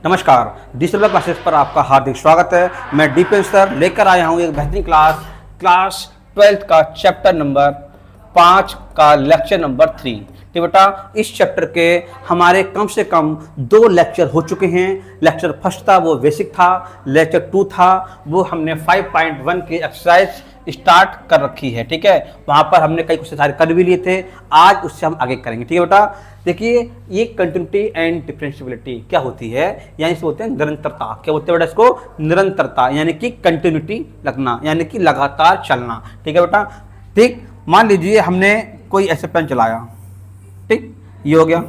नमस्कार, digital classes पर आपका हार्दिक स्वागत है। मैं दीपेंद्र सर लेकर आया हूँ एक बेहतरीन क्लास 12th का चैप्टर नंबर 5 का लेक्चर नंबर 3। तो बेटा इस चैप्टर के हमारे कम से कम 2 लेक्चर हो चुके हैं। लेक्चर फर्स्ट था वो बेसिक था, लेक्चर 2 था वो हमने 5.1 की एक्सरसाइज स्टार्ट कर रखी है। ठीक है, वहाँ पर हमने कई क्वेश्चन सारे कर भी लिए थे, आज उससे हम आगे करेंगे। ठीक है बेटा, देखिए ये कंटिन्यूटी एंड डिफरेंशिएबिलिटी क्या होती है, यानी इसको बोलते हैं निरंतरता। क्या बोलते हैं बेटा इसको? निरंतरता, यानी कि कंटिन्यूटी लगना, यानी कि लगातार चलना। ठीक है बेटा, ठीक। मान लीजिए हमने कोई ऐसे पेन चलाया, ठीक, ये हो गया,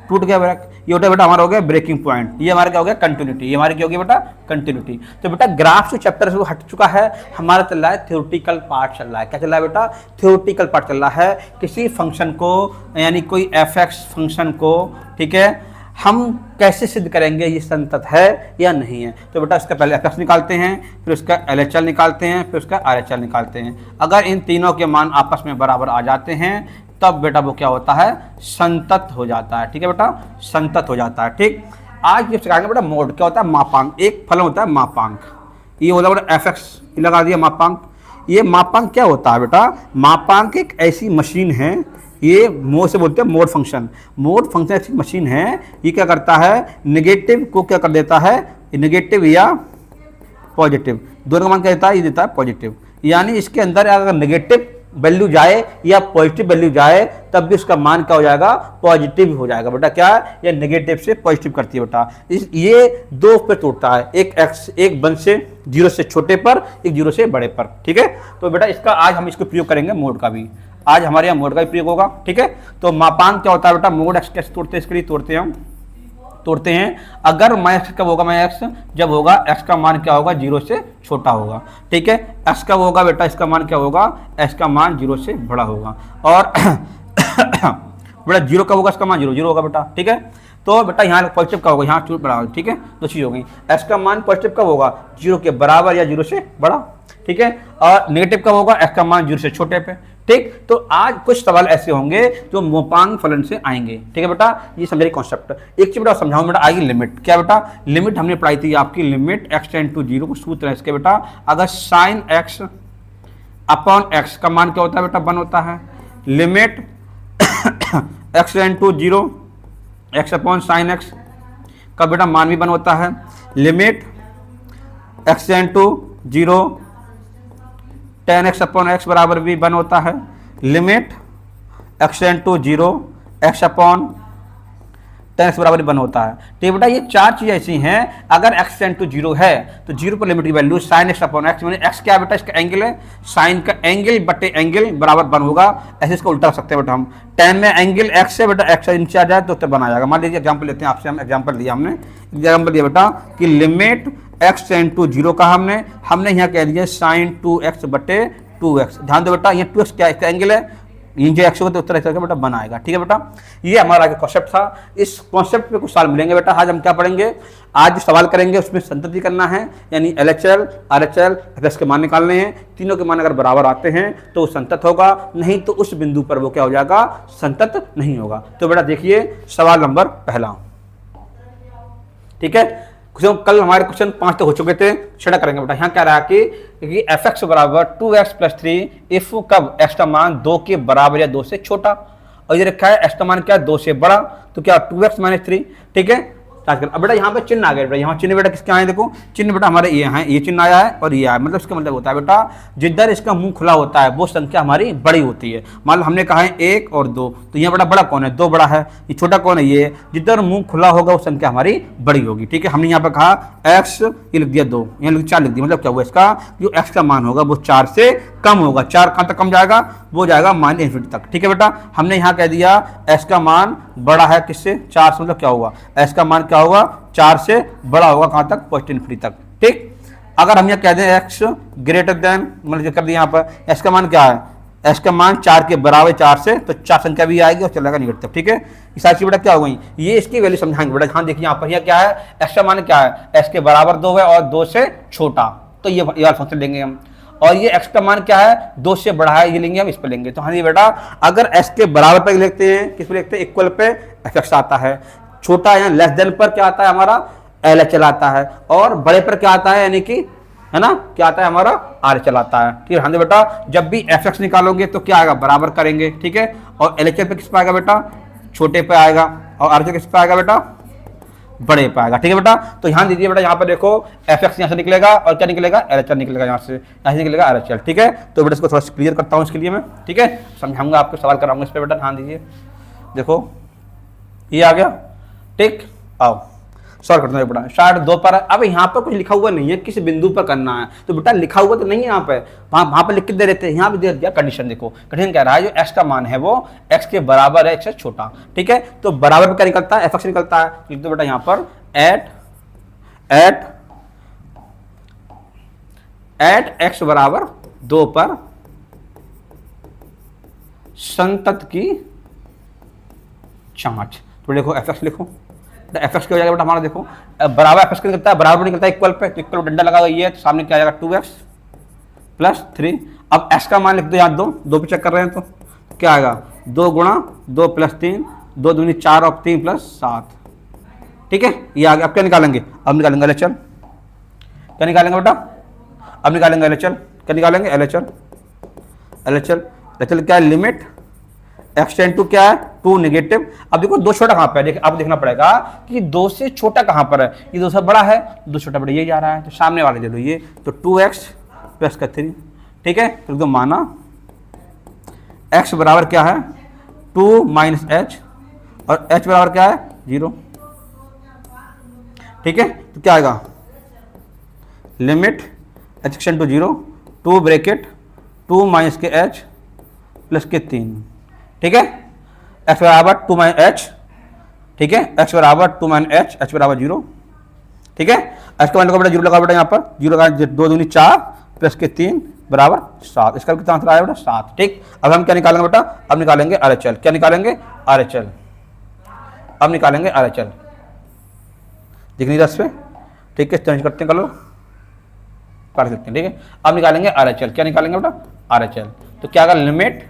टूट गया ब्रेक, ये होता है बेटा हमारा हो गया ब्रेकिंग पॉइंट। ये हमारा क्या हो गया? कंटिन्यूटी। ये हमारी क्या होगी बेटा? कंटिन्यूटी। तो बेटा ग्राफ से चैप्टर से हट चुका है, हमारा चल रहा है थ्योरेटिकल पार्ट चल रहा है। क्या चल रहा है बेटा? थ्योरेटिकल पार्ट चल रहा है। किसी फंक्शन को, यानी कोई एफ(x) फंक्शन को, ठीक है, हम कैसे सिद्ध करेंगे ये संतत है या नहीं है। तो बेटा इसका पहले एफ(x) निकालते हैं, फिर उसका LHL निकालते हैं, फिर उसका RHL निकालते हैं। अगर इन तीनों के मान आपस में बराबर आ जाते हैं तब बेटा वो क्या होता है? संतत हो जाता है। ठीक है बेटा, संतत हो जाता है। ठीक, आज ये सिखाएंगे बेटा मोड। क्या होता है? मापांक। एक फलन होता है मापांक, ये होता है बेटा f(x) लगा दिया मापांक। ये मापांक क्या होता है बेटा? मापांक एक ऐसी मशीन है, ये मोड से बोलते हैं मोड फंक्शन। मोड फंक्शन ऐसी मशीन है, ये क्या करता है? नेगेटिव को क्या कर देता है? नेगेटिव या पॉजिटिव, दोनों का मान क्या देता है? ये देता है पॉजिटिव। यानी इसके अंदर अगर नेगेटिव वैल्यू जाए या पॉजिटिव वैल्यू जाए तब भी उसका मान क्या हो जाएगा? पॉजिटिव हो जाएगा। बेटा क्या है? ये नेगेटिव से पॉजिटिव करती है बेटा। ये दो पे टूटता है, एक x, एक 1 से 0 से छोटे पर, एक 0 से बड़े पर। ठीक है, तो बेटा इसका आज हम इसको प्रयोग करेंगे मोड का भी। आज हमारे यहाँ मोड का भी प्रयोग होगा। ठीक है, तो मापांक क्या होता है बेटा? मोड x कैसे तोड़ते हैं? इसके लिए तोड़ते हैं अगर x कब होगा? x जब होगा x का मान क्या होगा? 0 से छोटा होगा। ठीक है, x कब होगा बेटा? इसका मान क्या होगा? x का मान 0 से बड़ा होगा। और बेटा 0 कब होगा? इसका मान 0 होगा बेटा। ठीक है, तो बेटा यहाँ पॉजिटिव का होगा? यहाँ चूट बड़ा। ठीक है, दो चीज हो गई। x का मान पॉजिटिव कब होगा? 0 के बराबर या 0 से बड़ा। ठीक है, और नेगेटिव कब होगा? x का मान 0 से छोटे पे। ठीक, तो आज कुछ सवाल ऐसे होंगे जो मापांक फलन से आएंगे। ठीक है बेटा, ये समझ रही कॉन्सेप्ट। एक चीज बेटा समझाऊं बेटा, आएगी लिमिट। क्या बेटा? लिमिट हमने पढ़ाई थी आपकी, लिमिट x टेंड टू 0 को सूत्र है इसके बेटा। अगर sin x अपॉन x का मान क्या होता है बेटा? 1 होता है। Limit x tend to 0 x upon sin x का बेटा मान भी 1 होता है। Limit x tend to 0 tan x upon x बराबर भी 1 होता है। Limit x tend to 0 x upon tan x बराबर 1 होता है। तो बेटा ये चार चीजें ऐसी हैं, अगर x टेंड टू 0 है तो 0 पर लिमिट की value sin x upon x, यानी x क्या है बेटा? इसका एंगल है, sin का एंगल बटे एंगल बराबर 1 होगा। ऐसे इसको उल्टा रख सकते हैं बेटा हम। tan में एंगल x है बेटा, x नीचे आ जाए तो उत्तर बन आ जाएगा। मान लीजिए एग्जाम्पल लेते हैं आपसे, हम एग्जाम्पल दिया, हमने एग्जाम्पल दिया बेटा कि लिमिट x टेंड टू 0 का हमने यहाँ कह दिया sin 2x बटे 2x। ध्यान दो बेटा, ये 2x क्या इसका एंगल है, ये जो x होगा तो उत्तर ऐसा बेटा 1 आएगा। ठीक है बेटा, ये हमारा आगे कॉन्सेप्ट था। इस कॉन्सेप्ट पे कुछ सवाल मिलेंगे बेटा। आज हम क्या पढ़ेंगे? आज जो सवाल करेंगे उसमें संतति करना है, यानी LHL RHL FS के मान निकालने हैं। तीनों के मान अगर बराबर आते हैं तो संतत होगा, नहीं तो उस बिंदु पर वो क्या हो जाएगा? संतत नहीं होगा। तो बेटा देखिए सवाल नंबर पहला। ठीक है, कल हमारे क्वेश्चन 5 तक हो चुके थे, छठा करेंगे बेटा। यहाँ क्या रहा कि f(x) बराबर 2x + 3 इफ कब x का मान 2 के बराबर या 2 से छोटा, और ये रखा है x का मान क्या है? 2 से बड़ा, तो क्या 2x - 3। ठीक है, अब बेटा यहाँ पे चिन्ह आ गया बेटा। यहाँ चिन्ह बेटा किसके आए? देखो चिन्ह बेटा हमारे ये हैं, ये चिन्ह आया है और ये आया, मतलब इसका मतलब होता है बेटा जिधर इसका मुंह खुला होता है वो संख्या हमारी बड़ी होती है। मान लो हमने कहा है 1 और 2, तो यहाँ बेटा बड़ा कौन है? 2 बड़ा है, ये छोटा कौन है? ये। जिधर मुंह खुला होगा वो संख्या हमारी बड़ी होगी। ठीक है, हमने यहाँ पे कहा x, ये लिख दिया 2, यहाँ 4 लिख दिया। मतलब क्या हुआ इसका? जो x का मान होगा वो 4 से कम होगा। 4 कहाँ तक कम जाएगा? वो जाएगा -∞ तक। ठीक है बेटा, हमने यहाँ कह दिया x का मान बड़ा है किससे? 4 से। मतलब क्या होगा? x का मान क्या होगा? 4 से बड़ा होगा, कहाँ तक? +∞ तक। ठीक, अगर हम यहाँ कह दें x ग्रेटर देन, मतलब कर दिया यहाँ पर x का मान क्या है? x का मान 4 के बराबर 4 से, तो 4 संख्या भी आएगी और चलेगा निगेटिव। ठीक है, इस सारी बेटा क्या हो गई? ये इसकी वैल्यू समझाएंगे बेटा। हाँ देखिए यहाँ पर क्या है? x का मान क्या है? x के बराबर 2 है और 2 से छोटा, तो ये वाला फंक्शन लेंगे हम। और ये x का मान क्या है? 2 से बड़ा है, ये लेंगे हम, इस पर लेंगे। तो हाँ ये बेटा अगर x के बराबर पर लिखते हैं, किस पे लिखते हैं? इक्वल पे f(x) आता है। छोटा या लेस देन पर क्या आता है हमारा? एल एच एल आता है, और बड़े पर क्या आता है, यानी कि है ना, क्या आता है हमारा आर एच एल आता है। ठीक है हाँ बेटा, जब भी एफ एक्स निकालोगे तो क्या आएगा, बराबर करेंगे। ठीक है, और एल एच एल पे किस पे आएगा बेटा, छोटे पे आएगा, और आर एच एल किस पे आएगा बेटा, बड़े पे आएगा। ठीक है बेटा, तो ध्यान दीजिए बेटा, यहाँ पर देखो एफ एक्स यहाँ से निकलेगा और क्या निकलेगा, एल एच एल निकलेगा, यहाँ से निकलेगा आर एच एल। ठीक है, तो बेटा इसको थोड़ा सा क्लियर करता हूँ इसके लिए मैं। ठीक है, समझाऊंगा आपको, सवाल कराऊंगा इस पर बेटा, ध्यान दीजिए। देखो ये आ गया, ठीक, आओ सॉल्व करते हैं बेटा। शायद 2 पर, अब यहाँ पर कुछ लिखा हुआ नहीं है, किस बिंदु पर करना है, तो बेटा लिखा हुआ तो नहीं है यहाँ पे, वहाँ पर लिख के दे देते हैं, यहाँ भी दे दिया कंडीशन। देखो कंडीशन कह रहा है जो x का मान है वो x के बराबर है, x से छोटा। ठीक है, तो बराबर पे क्या निकलता है, f(x) निकलता है। लिख दो बेटा यहाँ पर एट x बराबर 2 पर संतत की जांच। तो देखो f(x) लिखो, एफ एक्स क्या हो जाएगा बेटा हमारा, देखो बराबर एफ एक्स क्या निकलता है, बराबर निकलता है इक्वल पे, तो इक्वल डंडा लगा हुआ ये है, तो सामने क्या आ जाएगा 2x प्लस 3। अब x का मान लिख दो यहाँ, 2 पे चेक कर रहे हैं तो क्या आएगा, 2 गुणा 2 प्लस 3, 2 दूनी 4 और 3 प्लस 7। ठीक है, ये आ गया। अब क्या निकालेंगे, अब निकालेंगे एल एच एल। क्या निकालेंगे बेटा, अब निकालेंगे एल एच एल। क्या निकालेंगे, L H L. L H L क्या है, लिमिट x टेंड टू क्या है, 2 नेगेटिव। अब देखो 2 छोटा कहाँ पे है, देखिए आपको देखना पड़ेगा कि 2 से छोटा कहाँ पर है, ये 2 से बड़ा है, 2 छोटा बड़ा ये जा रहा है, तो सामने वाले दे दो ये, तो 2x प्लस का 3। ठीक है, तो एकदम माना x बराबर क्या है 2 माइनस एच, और h बराबर क्या है 0। ठीक है, तो क्या आएगा, limit h extend to 0, 2 bracket 2 minus के h प्लस के 3। ठीक है, x बराबर 2 माइनस एच। ठीक है, x बराबर 2 माइनस एच, h बराबर 0। ठीक है, h का मान बेटा 0 लगा बेटा यहाँ पर, 0 का 2 दूनी 4 प्लस के 3 बराबर 7। इसका कितना आंसर आया बेटा 7। ठीक, अब हम क्या निकालेंगे बेटा, अब निकालेंगे आर एच एल। क्या निकालेंगे, आर एच एल। अब निकालेंगे आर एच एल, दिख नहीं रहा इस पे। ठीक है, चेंज करते हैं कलर, कर सकते हैं। ठीक है, अब निकालेंगे आर एच एल। क्या निकालेंगे बेटा, आर एच एल। तो क्या होगा, लिमिट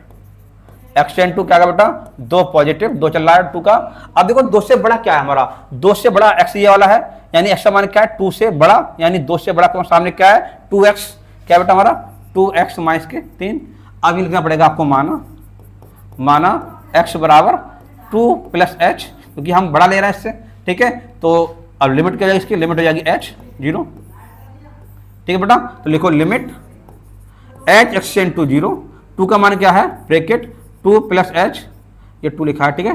x टेंड टू क्या होगा बेटा 2 पॉजिटिव, 2 चल रहा है 2 का। अब देखो 2 से बड़ा क्या है हमारा, 2 से बड़ा x ये वाला है, यानी x का मान क्या है 2 से बड़ा, यानी 2 से बड़ा का सामने क्या है 2x। क्या बेटा हमारा 2x माइनस के 3। अब ये लिखना पड़ेगा आपको, माना x बराबर 2 प्लस h, क्योंकि हम बड़ा ले रहे हैं इससे। ठीक है, तो अब लिमिट क्या हो जाएगी, इसकी लिमिट हो जाएगी h 0। ठीक है बेटा, तो लिखो लिमिट h एक्सटेंड टू 0, 2 का मान क्या है ब्रैकेट 2 प्लस एच, ये 2 लिखा है। ठीक है,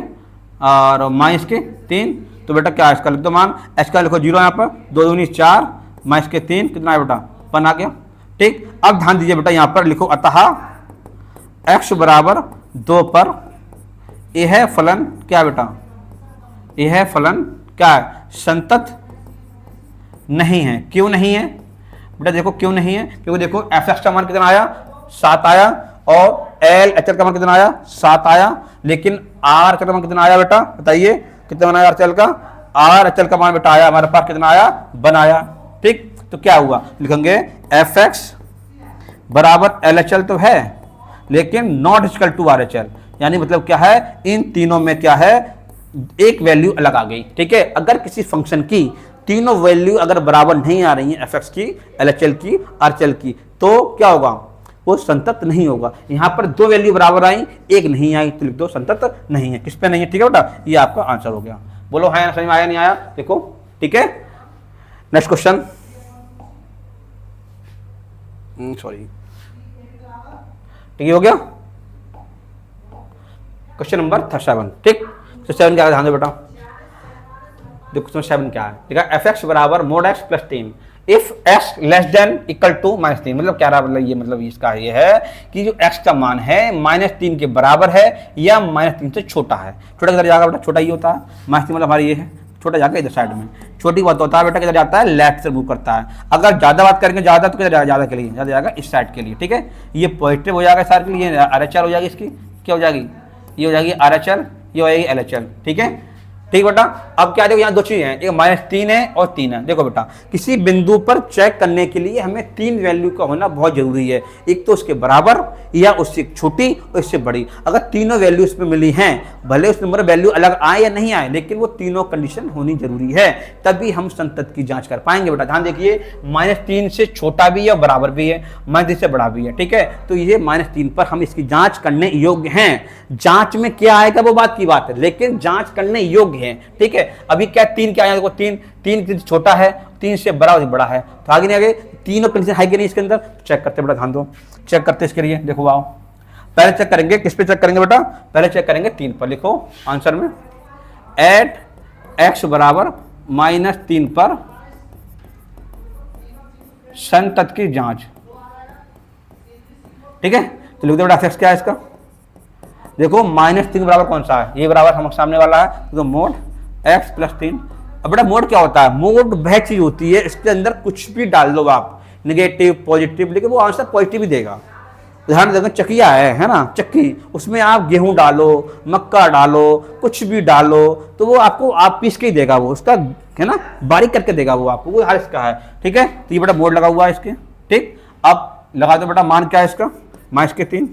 और माइनस के 3, तो बेटा क्या है इसका लिख दो मान, एच का लिखो 0 यहाँ पर, 2 दूनी 4 माइनस के 3 कितना है बेटा 1 आ गया। ठीक, अब ध्यान दीजिए बेटा यहाँ पर लिखो, अतः x बराबर 2 पर यह फलन क्या बेटा, यह फलन क्या है, संतत नहीं है। क्यों नहीं है बेटा, देखो क्यों नहीं है, क्योंकि देखो एफ एक्स का मान कितना आया 7 आया, और एल एच एल का मान कितना आया 7 आया, लेकिन आर एच एल का मान कितना आया बेटा, बताइए कितना बनाया आर एच एल का, आर एच एल का मान बेटा आया हमारे पास कितना आया बनाया। ठीक, तो क्या हुआ, लिखेंगे एफ एक्स बराबर एल एच एल तो है, लेकिन not equal to R H L, यानी मतलब क्या है, इन तीनों में क्या है एक वैल्यू अलग आ गई। ठीक है, अगर किसी फंक्शन की तीनों वैल्यू अगर बराबर नहीं आ रही है, एफ एक्स की, एल एच एल की, आर एच एल की, तो क्या होगा, वो संतत नहीं होगा। यहाँ पर 2 वैल्यू बराबर आई, एक नहीं आई, तो लिख दो संतत नहीं है। किस पे नहीं है, ठीक है बेटा, ये आपका आंसर हो गया। बोलो है समझ में आया नहीं आया, देखो। ठीक है, नेक्स्ट क्वेश्चन, सॉरी, ठीक हो गया, क्वेश्चन नंबर 7। ठीक, तो 7 क्या ध्यान दो बेटा, देखो क्वेश्चन 7 क्या है, ठीक है, एफ एक्स बराबर mod x plus 3 if x less than equal to minus 3। मतलब क्या रहा, मतलब ये मतलब इसका ये है कि जो x का मान है -3 के बराबर है या -3 से छोटा है। छोटा किधर जाएगा बेटा, छोटा ही होता है, -3 मतलब हमारा ये है, छोटा जाकर इधर साइड में, छोटी बात होता है बेटा किधर जाता है, लेफ्ट से मूव करता है। अगर ज्यादा बात करेंगे ज्यादा, तो किधर जाएगा, ज्यादा के लिए ज्यादा जाएगा इस साइड के लिए। ठीक है, ये पॉजिटिव हो जाएगा साइड के लिए, आर एच एल हो जाएगी, इसकी क्या हो जाएगी, ये हो जाएगी आर एच एल, ये हो जाएगी एल एच एल। ठीक है, ठीक बेटा। अब क्या देखो यहाँ दो चीजें हैं, एक -3 है और 3 है। देखो बेटा किसी बिंदु पर चेक करने के लिए हमें 3 वैल्यू का होना बहुत जरूरी है, एक तो उसके बराबर या उससे छोटी और इससे बड़ी। अगर तीनों वैल्यू इसमें मिली हैं, भले उस नंबर वैल्यू अलग आए या नहीं आए, लेकिन वो तीनों कंडीशन होनी जरूरी है, तभी हम संतत की जांच कर पाएंगे। बेटा ध्यान देखिए, -3 से छोटा भी है और बराबर भी है, -3 से बड़ा भी है, ठीक है। तो ये -3 पर हम इसकी जांच करने योग्य हैं। जांच में क्या आएगा वो बात की बात है, लेकिन जांच करने योग्य है, ठीक है। अभी क्या 3 क्या आया, देखो 3 छोटा है, 3 से बड़ा है, तो आगे नहीं आगे तीनों कंडीशन है कि नहीं इसके अंदर, चेक करते बेटा, ध्यान दो, चेक करते इसके लिए। देखो आओ, पहले चेक करेंगे किस पे चेक करेंगे बेटा, पहले चेक करेंगे 3 पर। लिखो आंसर में एट x बराबर -3 पर संतत की जांच, ठीक है। तो लिख दो बेटा x क्या है इसका, देखो -3 बराबर कौन सा है, ये बराबर हम सामने वाला है, तो मोड x + 3। अब बेटा मोड क्या होता है, मोड वह चीज होती है इसके अंदर कुछ भी डाल दो आप, नेगेटिव पॉजिटिव, लेकिन वो आंसर पॉजिटिव ही देगा। उदाहरण देखो चकिया है ना, चक्की, उसमें आप गेहूं डालो, मक्का डालो, कुछ भी डालो, तो वो आपको आप पीस के ही देगा, वो उसका है ना, बारीक करके देगा वो आपको, वो हर इसका है, ठीक है। तो ये बेटा बोर्ड लगा हुआ है इसके, ठीक। अब लगा दो बेटा मान क्या है इसका, -3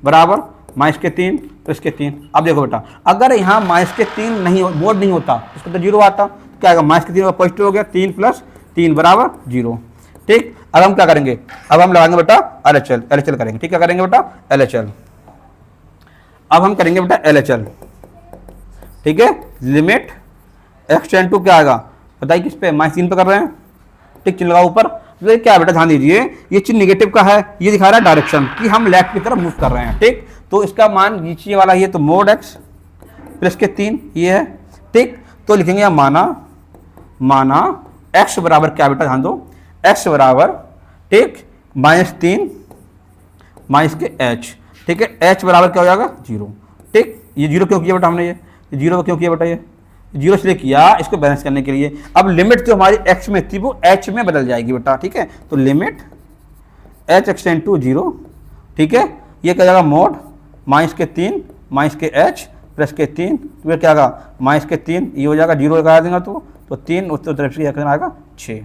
बराबर -3 तो इसके 3। अब देखो बेटा अगर यहाँ -3 नहीं मोड नहीं होता तो इसका तो 0 आता, क्या आएगा, -3 पॉजिटिव हो गया, 3 + 3 बराबर 0, ठीक। अब हम क्या करेंगे, अब हम लगाएंगे बेटा LHL करेंगे, ठीक है, करेंगे बेटा LHL। अब हम करेंगे बेटा LHL, ठीक है। लिमिट x टेंड टू क्या आएगा, बताइए किस पे, -3 पे कर रहे हैं, ठीक, चिन्ह लगाओ ऊपर। तो क्या है बेटा ध्यान दीजिए, ये चिन्ह निगेटिव का है, ये दिखा रहा है डायरेक्शन कि हम लेफ्ट की तरफ मूव कर रहे हैं, ठीक। तो इसका मान नीचे वाला ये, तो मोड x + के 3 ये है, ठीक। तो लिखेंगे यहाँ माना x बराबर क्या बेटा, ध्यान दो, x बराबर, ठीक, -3 - के h, ठीक है। h बराबर क्या हो जाएगा 0, ठीक। ये 0 क्यों किया बेटा हमने, ये 0 क्यों किया बेटा, ये 0 इसलिए किया इसको बैलेंस करने के लिए। अब लिमिट जो हमारी x में थी वो h में बदल जाएगी बेटा, ठीक है। तो लिमिट h → 0, ठीक है। ये क्या जाएगा मोड -3 - के h + के 3, तो क्या आएगा -3, ये हो जाएगा 0 लगा देंगे तो 3 उस तरफ से आएगा 6,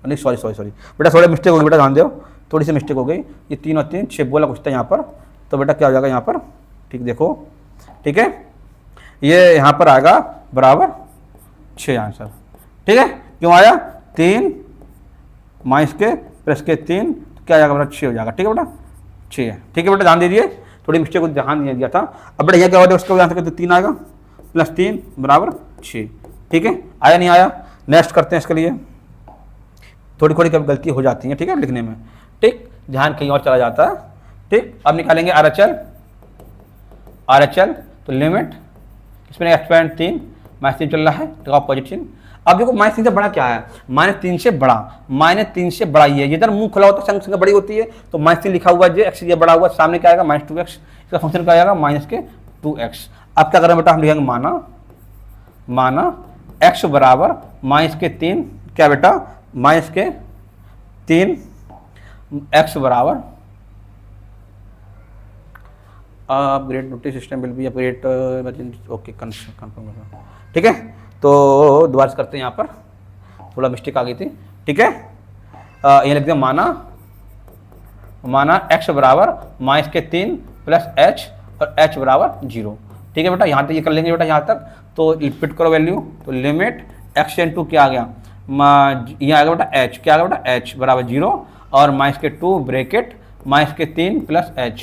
नहीं सॉरी बेटा, थोड़ा मिस्टेक हो गई बेटा, ध्यान दो, थोड़ी सी मिस्टेक हो गई, ये 3 और 3 6 बोला कुछ था यहाँ पर, तो बेटा क्या हो जाएगा यहाँ पर, ठीक, देखो, ठीक है, ये यहाँ पर आएगा बराबर 6 आंसर, ठीक है। क्यों आया, 3 - के + के 3, तो क्या आ जाएगा बेटा 6 हो जाएगा, ठीक है बेटा 6 है, ठीक है बेटा, ध्यान दीजिए, थोड़ी मिस्टेक को ध्यान दिया था। अब बेटा यह क्या होता है, उसका ध्यान, तो 3 आएगा +3 बराबर 6, ठीक है। आया नहीं आया, नेक्स्ट करते हैं इसके लिए, थोड़ी कभी गलती हो जाती है, ठीक है, लिखने में, ठीक, ध्यान कहीं और चला जाता है, ठीक। अब निकालेंगे RHL, तो लिमिट इसमें x3 -3 चल रहा है, तो पॉजिटिव। अब देखो -3 से बड़ा क्या है, -3 से बड़ा, -3 से बड़ा ये जिधर मुंह खुला होता है संख्या बड़ी होती है, तो -3 लिखा हुआ है, x ये बड़ा हुआ, सामने क्या आएगा -2x, इसका फंक्शन क्या आएगा -2x। अब क्या करें बेटा, हम लिखेंगे माना x बराबर -3 क्या बेटा, -3 x बराबर, upgrade notice system will be upgrade, okay confirm, ठीक है। तो दोबारा से करते हैं, यहाँ पर थोड़ा मिस्टेक आ गई थी, ठीक है। ये लिख दिया माना x बराबर -3 + h और h बराबर 0, ठीक है बेटा। यहाँ तक ये कर लेंगे बेटा, यहाँ तक तो रिपीट करो वैल्यू, तो लिमिट x → 2 क्या आ गया, ये आ गया बेटा h, क्या आ गया बेटा h बराबर 0 और -2 ब्रैकेट -3 + h,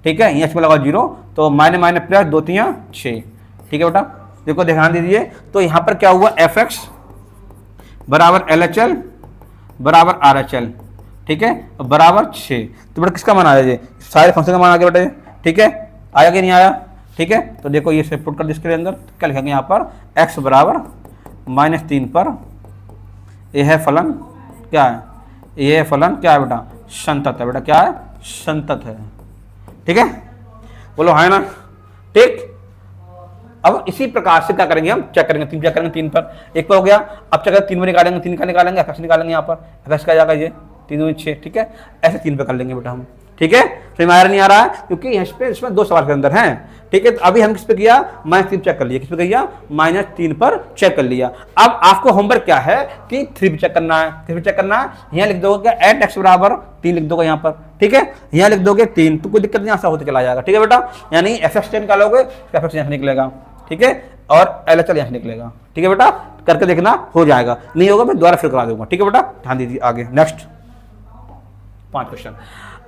ठीक है। यहाँ में लगा 0, तो माइनस प्लस 2 3 6, ठीक है बेटा। देखो ध्यान दीजिए, तो यहाँ पर क्या हुआ, fx बराबर LHL बराबर RHL, ठीक है, बराबर 6। तो बेटा किसका मान आया, ये सारे फंक्शन का मान आ गया बेटा, ठीक है, आया कि नहीं आया, ठीक है। तो देखो ये पुट कर इसके अंदर क्या लिखेंगे, यहाँ पर x बराबर -3 पर यह है फलन, क्या है, यह फलन क्या है बेटा, संतत है बेटा, क्या है, संतत है, ठीक है, बोलो है ना, ठीक। अब इसी प्रकार से क्या करेंगे, हम चेक करेंगे, 3 चेक करेंगे, 3 पर, एक पर हो गया, अब चेक 3 में निकालेंगे, 3 का निकालेंगे, fx निकालेंगे, यहाँ पर fx का जाएगा ये 3 2 6, ठीक है, ऐसे 3 पे कर लेंगे बेटा हम, ठीक है, समझ में आ रहा नहीं आ रहा है, क्योंकि इसमें 2 सवाल के अंदर हैं। ठीक है, तो अभी हम किस पे किया, -3 चेक कर लिया, किस पे किया, -3 पर चेक कर लिया। अब आपको होमवर्क क्या है कि 3 पे चेक करना है। किस पे चेक करना है, यहाँ लिख दोगे क्या, एट एक्स बराबर 3 लिख दोगे यहाँ पर। ठीक है, यहाँ लिख दोगे 3, तो कोई दिक्कत नहीं, आसान होते चला जाएगा। ठीक है बेटा, यानी fx निकालोगे, fx यहाँ से निकलेगा। ठीक है, और LHL यहाँ से निकलेगा। ठीक है बेटा, करके देखना, हो जाएगा, नहीं होगा मैं दोबारा फिर करा दूंगा। ठीक है बेटा, ध्यान दीजिए आगे। Next 5 question.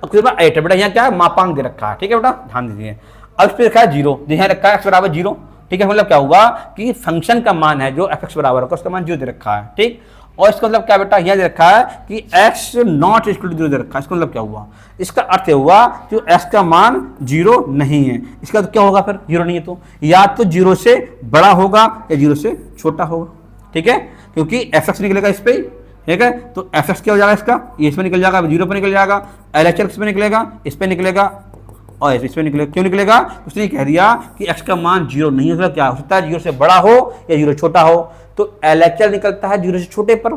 अब क्वेश्चन 8 है बेटा, यहाँ क्या है, मापांक दे रखा है। ठीक है बेटा, ध्यान दीजिए। अब इस पे रखा है 0, यहाँ रखा है x बराबर 0। ठीक है, मतलब क्या हुआ कि फंक्शन का मान है जो fx बराबर होगा उसका मान 0 दे रखा है। ठीक, और इसका मतलब क्या बेटा, यहाँ दे रखा है कि x नॉट इक्वल टू 0 दे रखा है। इसका मतलब क्या हुआ, इसका अर्थ हुआ कि x का मान 0 नहीं है। इसका तो क्या होगा फिर, 0 नहीं है तो या तो 0 से बड़ा होगा या 0 से छोटा होगा। ठीक है, क्योंकि fx निकलेगा इस पे, ठीक है, तो fx क्या हो जाएगा इसका, ये इसमें निकल जाएगा, 0 पर निकल जाएगा, LHL किस पे निकलेगा, इस पे निकलेगा, और इस पे निकलेगा। क्यों निकलेगा, उसने कह दिया कि x का मान 0 नहीं है, क्या हो सकता है, 0 से बड़ा हो या 0 छोटा हो। तो LHL निकलता है 0 से छोटे पर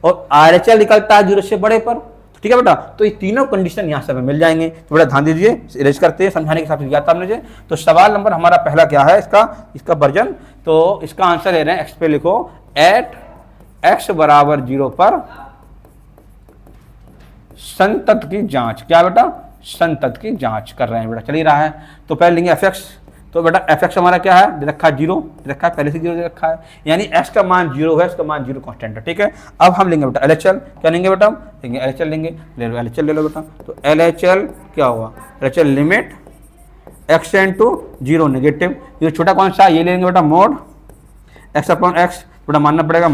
और RHL निकलता है 0 से बड़े पर। ठीक है बेटा, तो ये तीनों कंडीशन यहाँ से हमें मिल जाएंगे। तो बेटा ध्यान दीजिए, इरेज करते हैं, समझाने के हिसाब से दिया था हमने। तो सवाल नंबर हमारा पहला क्या है, इसका वर्जन, तो इसका आंसर ले रहे हैं, x पे लिखो, एट x बराबर 0 पर संतत की जांच। क्या बेटा, संतत की जांच कर रहे हैं बेटा, चल ही रहा है। तो पहले लेंगे fx, तो बेटा fx हमारा क्या है, दे रखा है 0, दे रखा है, पहले से 0 दे रखा है, यानी x का मान 0 है, इसका मान 0 कांस्टेंट है। ठीक है, अब हम लेंगे बेटा LHL, क्या लेंगे बेटा, लेंगे LHL लेंगे, ले लो LHL ले लो बेटा। तो LHL क्या होगा, LHL limit x tend to 0 negative, ये छोटा कौन सा, ये लेंगे बेटा मोड x अपॉन x, बेटा मानना पड़ेगा,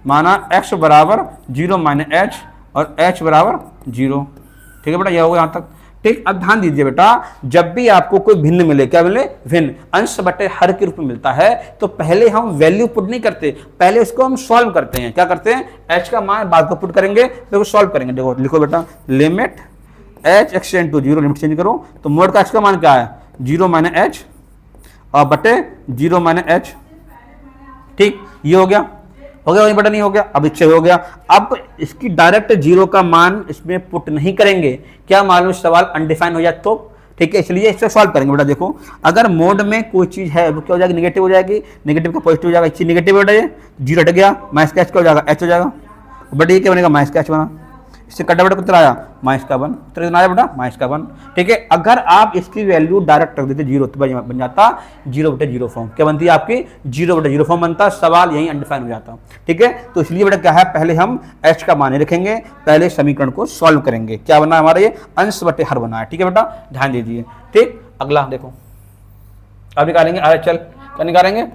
माना x बराबर 0 माइनस h और h बराबर 0। ठीक है बेटा, यह होगा यहाँ तक। ठीक, अब ध्यान दीजिए बेटा, जब भी आपको कोई भिन्न मिले, क्या मिले, भिन्न, अंश बटे हर के रूप में मिलता है, तो पहले हम वैल्यू पुट नहीं करते, पहले उसको हम सॉल्व करते हैं। क्या करते हैं, h का मान बाद को पुट करेंगे, फिर सॉल्व करेंगे। देखो लिखो बेटा, limit h x tend to 0, limit change करो, तो मोड का h का मान क्या है, 0 माइनस h और बटे 0 माइनस h। ठीक, ये हो गया वही बटा, नहीं हो गया, अब इससे हो गया। अब इसकी डायरेक्ट 0 का मान इसमें पुट नहीं करेंगे, क्या मालूम सवाल अनडिफाइन हो जाए तो। ठीक है, इसलिए इससे सॉल्व करेंगे बेटा। देखो, अगर मोड में कोई चीज है वो क्या हो जाएगी, नेगेटिव हो जाएगी, नेगेटिव का पॉजिटिव हो जाएगा, इसी नेगेटिव बेटा, ये 0 हट गया, माइनस का h क्या हो जाएगा, h हो जाएगा, बट ये क्या बनेगा, माइनस का h बना, इससे कटा बेटा कितना आया, माइनस का 1, कितना आया बेटा, माइनस का 1। ठीक है, अगर आप इसकी वैल्यू डायरेक्ट रख देते 0, तो बन जाता 0/0 फॉर्म, क्या बनती है आपकी, 0/0 फॉर्म बनता, सवाल यहीं अनडिफाइन हो जाता। ठीक है, तो इसलिए बेटा क्या है, पहले हम h का मान रखेंगे, पहले समीकरण को सॉल्व करेंगे। क्या बना हमारा, ये अंश बटे हर बना है। ठीक है बेटा, ध्यान दीजिए। ठीक, अगला देखो, अब निकालेंगे RHL, क्या निकालेंगे,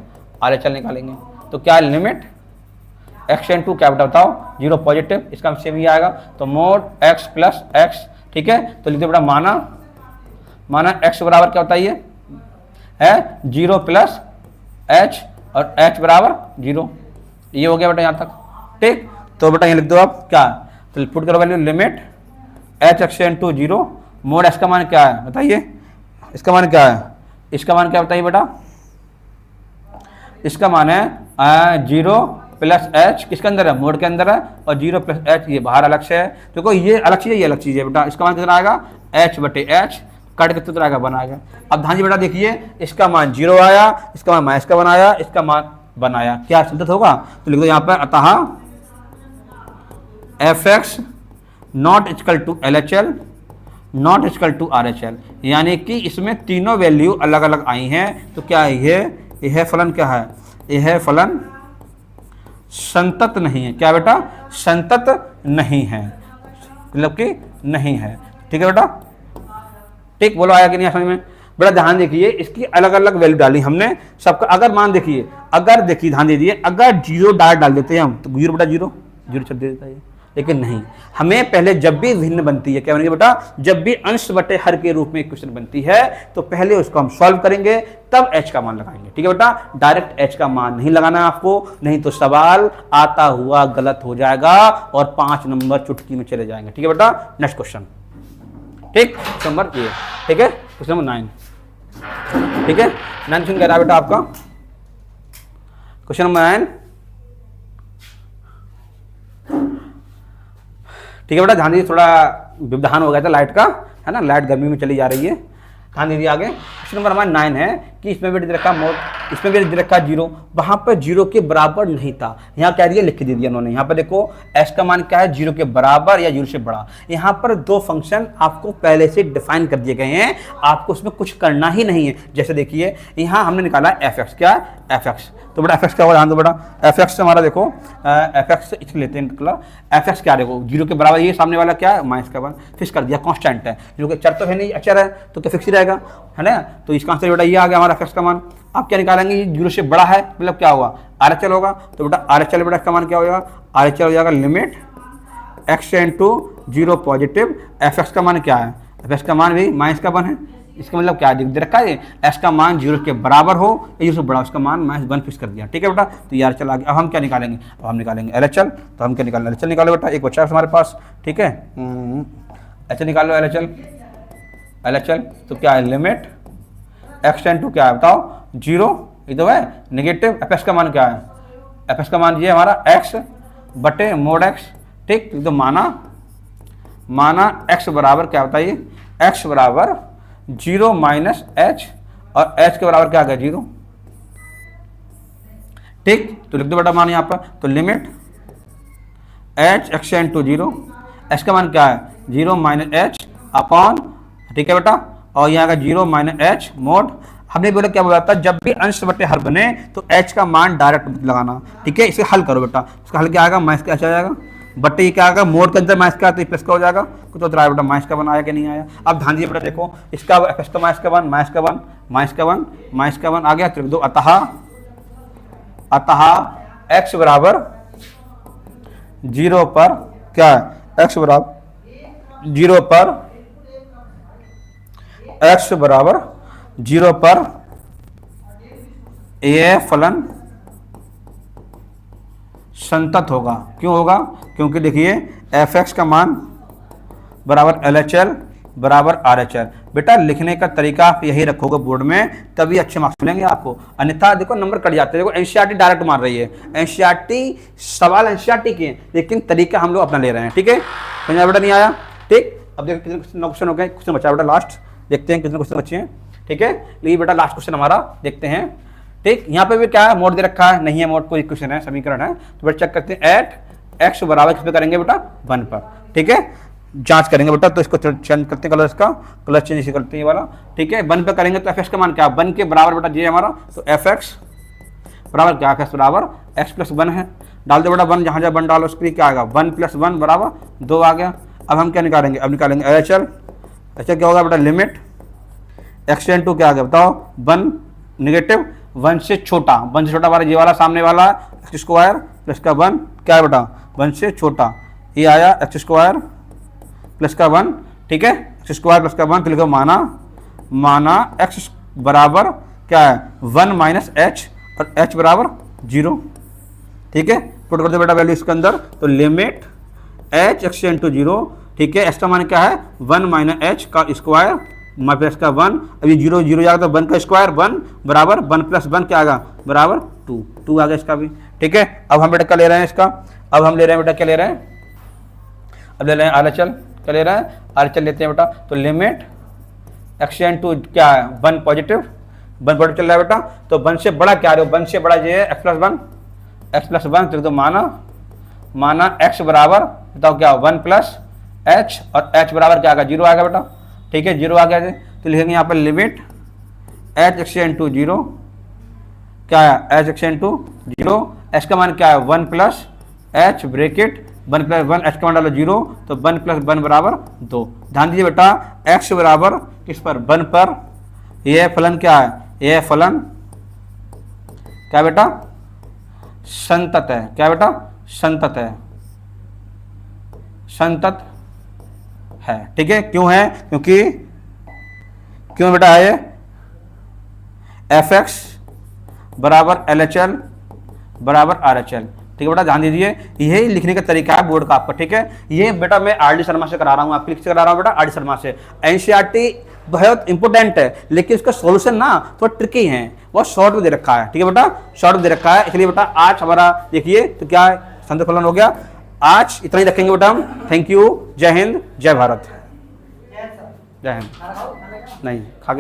RHL निकालेंगे। तो क्या लिमिट x टेंड टू, क्या बेटा बताओ, 0 पॉजिटिव, इसका सेम ही आएगा, तो मोड x प्लस x। ठीक है, तो लिखते बेटा, माना x बराबर क्या बताइए है 0 प्लस h और h बराबर 0। ये हो गया बेटा यहाँ तक। ठीक, तो बेटा यहाँ लिख दो आप क्या, तो पुट करो value, limit h x tend to 0, mod x का मान क्या है बताइए, इसका मान क्या है, इसका मान क्या बताइए बेटा, इसका मान है 0 प्लस h, किसके अंदर है, मोड के अंदर है, और 0 प्लस h ये बाहर अलग से है। देखो ये अलग चीज़ है, ये अलग चीज़ है बेटा। इसका मान कितना आएगा, h बटे h, कट के कितना आएगा, 1 आएगा। अब ध्यान जी बेटा देखिए, इसका मान 0 आया, इसका मान माइनस का 1 आया, इसका मान 1 आया, क्या संतत होगा, तो लिख दो यहाँ पर, अतः fx not equal to LHL not equal to RHL, यानी कि इसमें तीनों वैल्यू अलग अलग आई हैं। तो क्या है, यह फलन क्या है, यह फलन संतत नहीं है। क्या बेटा, संतत नहीं है, मतलब कि नहीं है। ठीक है बेटा, ठीक, बोलो आया कि नहीं समझ में। बेटा ध्यान देखिए, इसकी अलग अलग वैल्यू डाली हमने सबका। अगर मान देखिए, अगर देखिए ध्यान दीजिए, अगर 0 डाल देते हैं हम, तो 0 बेटा 0 चल देता है, लेकिन नहीं, हमें पहले जब भी भिन्न बनती है, क्या बनेगी बेटा, जब भी अंश बटे हर के रूप में इक्वेशन बनती है, तो पहले उसको हम सॉल्व करेंगे, तब h का मान लगाएंगे। ठीक है बेटा, डायरेक्ट h का मान नहीं लगाना है आपको, नहीं तो सवाल आता हुआ गलत हो जाएगा और 5 नंबर चुटकी में चले जाएंगे। ठीक है बेटा, नेक्स्ट क्वेश्चन। ठीक, नंबर ये, ठीक है, क्वेश्चन नंबर 9। ठीक है, 9 क्वेश्चन कह रहा है बेटा आपका, क्वेश्चन नंबर 9। ठीक है बेटा, ध्यान दीजिए, थोड़ा व्यवधान हो गया था लाइट का, है ना, लाइट गर्मी में चली जा रही है। ध्यान दीजिए आगे क्वेश्चन नंबर हमारा 9 है कि इसमें भी दे रखा मोड, इसमें भी दे रखा 0, वहां पर 0 के बराबर नहीं था। यहाँ क्या दिया, लिख के दे दिया उन्होंने। यहाँ पर देखो एस का मान क्या है, 0 के बराबर या 0 से बड़ा। यहाँ पर दो फंक्शन आपको पहले से डिफाइन कर दिए गए हैं, आपको उसमें कुछ करना ही नहीं है। जैसे देखिए यहाँ हमने निकाला एफ एक्स, क्या है एफ एक्स, तो बेटा एफ एक्स क्या होगा, ध्यान दो बेटा, एफ एक्स हमारा देखो एफ एक्स इसको लेते हैं कलर, एफ एक्स क्या देखो 0 के बराबर, ये सामने वाला क्या है माइनस का 1, फिक्स कर दिया, कांस्टेंट है, जो कि चर तो है नहीं, अचर है तो क्या फिक्स ही रहेगा, है ना। तो इसका आंसर बेटा ये आ गया हमारा एफ एक्स का मान। आप क्या निकालेंगे, ये 0 से बड़ा है मतलब क्या होगा आर एच एल होगा, तो बेटा आर एच एल बेटा इसका मान क्या हो जाएगा, आर एच एल हो जाएगा limit x tend to 0 positive, f x का मान क्या है, एफ एक्स का मान भी माइनस का 1 है। इसका मतलब क्या दे रखा है, एस का मान 0 के बराबर हो या 0 से बड़ा, उसका मान -1 फिक्स कर दिया, ठीक है बेटा। तो यार चल आगे, अब हम क्या निकालेंगे, अब हम निकालेंगे एल एच एल। तो हम क्या निकालेंगे, एल एच एल निकालो बेटा, एक बच्चा है हमारे पास, ठीक है, एच एल निकालो, L H L, L H L तो क्या है लिमिट एक्स टेंड टू क्या है बताओ 0, ये तो है नेगेटिव, एफ एक्स का मान क्या है, एफ एक्स का मान ये हमारा x बटे मोड x, ठीक। तो माना x बराबर क्या बताइए, x बराबर 0 माइनस h और h के बराबर क्या आ गया 0, ठीक। तो लिख दो बेटा मान यहाँ पर, तो limit h x tend to 0, h का मान क्या है 0 माइनस h अपॉन, ठीक है बेटा, और यहाँ का 0 माइनस h मोड। हमने बोला क्या बोला था, जब भी अंश बटे हर बने तो h का मान डायरेक्ट लगाना, ठीक है। इसे हल करो बेटा, इसका हल क्या आएगा, माइनस का h आ जाएगा, बटे ये क्या आएगा, मोड के अंदर माइनस का तो प्लस का हो जाएगा, कुछ तो बेटा माइनस का 1 आया कि नहीं आया। अब ध्यान दीजिए बेटा, देखो इसका एफ एक्स का माइनस का 1, माइनस का 1, माइनस का 1, माइनस का 1 आ गया, तो लिख दो अतः x बराबर 0 पर क्या है, x बराबर 0 पर, x बराबर 0 पर यह फलन संतत होगा। क्यों होगा, क्योंकि देखिए एफ एक्स का मान बराबर एल एच एल बराबर आर एच एल। बेटा लिखने का तरीका आप यही रखोगे बोर्ड में, तभी अच्छे मार्क्स मिलेंगे आपको, अन्यथा देखो नंबर कट जाते हैं। देखो एनसीईआरटी डायरेक्ट मार रही है, एनसीईआरटी सवाल एनसीईआरटी के, लेकिन तरीका हम लोग अपना ले रहे हैं, ठीक है। समझ बेटा नहीं आया, ठीक। अब देखो कितने क्वेश्चन हो गए, क्वेश्चन बचा बेटा लास्ट, देखते हैं कितने क्वेश्चन बचे हैं, ठीक है। लेकिन बेटा लास्ट क्वेश्चन हमारा देखते हैं, ठीक। यहाँ पे भी क्या है, मोड दे रखा है, नहीं है मोड, कोई इक्वेशन है, समीकरण है, तो बेटा चेक करते हैं, एट एक्स बराबर किस पे करेंगे बेटा 1 पर, ठीक है, जांच करेंगे बेटा। तो इसको चेंज करते हैं, कलर इसका कलर चेंज इसे करते हैं ये वाला, ठीक है। 1 पे करेंगे तो एफ एक्स का मान क्या, 1 के बराबर बेटा ये हमारा, तो एफ एक्स बराबर क्या, एफ एक्स बराबर एक्स प्लस 1 है, डाल दो बेटा 1, जहाँ जहाँ 1 डालो उसके लिए क्या आएगा, 1 + 1 बराबर 2 आ गया। अब हम क्या निकालेंगे, अब निकालेंगे एल एच एल, अच्छा क्या होगा बेटा लिमिट एक्स टेंड टू क्या आ गया बताओ 1 नेगेटिव 1 से छोटा, 1 से छोटा हमारा ये वाला सामने वाला एक्स स्क्वायर प्लस का 1 क्या है बेटा 1 से छोटा, ये आया एक्स स्क्वायर प्लस का 1, ठीक है, एक्स स्क्वायर प्लस का 1, तो लिखो माना एक्स बराबर क्या है 1 माइनस एच और एच बराबर 0, ठीक है। पुट कर दो बेटा वैल्यू इसके अंदर, तो limit h x tend to 0, ठीक है, एक्स का मान क्या है 1 माइनस एच का स्क्वायर माइनस का 1, अभी 0 0 जाएगा तो 1 का स्क्वायर 1 बराबर 1 + 1 क्या आएगा बराबर 2 आ गया इसका भी, ठीक है। अब हम बेटा क्या ले रहे हैं इसका, अब हम ले रहे हैं बेटा क्या ले रहे हैं, अब ले रहे हैं आर एच एल, क्या ले रहे हैं आर एच एल लेते हैं बेटा। तो लिमिट एक्स टेंड टू क्या है 1 पॉजिटिव, 1 पॉजिटिव चल रहा है बेटा, तो 1 से बड़ा क्या आ रहे हो, 1 से बड़ा ये है एक्स प्लस 1, तो माना एक्स बराबर बताओ क्या 1 + एच और एच बराबर क्या आएगा 0 आएगा बेटा, ठीक है 0 आ गया है। तो लिखेंगे यहाँ पर limit h x tend to 0 क्या है h x tend to 0, h का मान क्या है 1 + एच ब्रेकेट 1 + 1 एच का मान डालो 0, तो 1 + 1 बराबर 2। ध्यान दीजिए बेटा एक्स बराबर किस पर 1 पर, यह फलन क्या है, यह फलन क्या बेटा संतत है, क्या बेटा संतत है, संतत है, ठीक है। क्यों है, क्यों बेटा है, एफ एक्स बराबर एल एच एल बराबर आर एच एल, ठीक है बेटा। ध्यान दीजिए यही लिखने का तरीका है बोर्ड का आपका, ठीक है। ये बेटा मैं आर डी शर्मा से करा रहा हूँ, आपके से करा रहा हूँ बेटा आर डी शर्मा से। एनसीईआरटी बहुत इंपॉर्टेंट है, लेकिन इसका सॉल्यूशन ना थोड़ा ट्रिकी है, बहुत शॉर्ट में दे रखा है, ठीक है बेटा, शॉर्ट में दे रखा है। इसलिए बेटा आज हमारा देखिए तो क्या संतत फलन हो गया आज इतना ही रखेंगे बेटा हम। थैंक यू, जय हिंद, जय भारत। जय हिंद। नहीं खा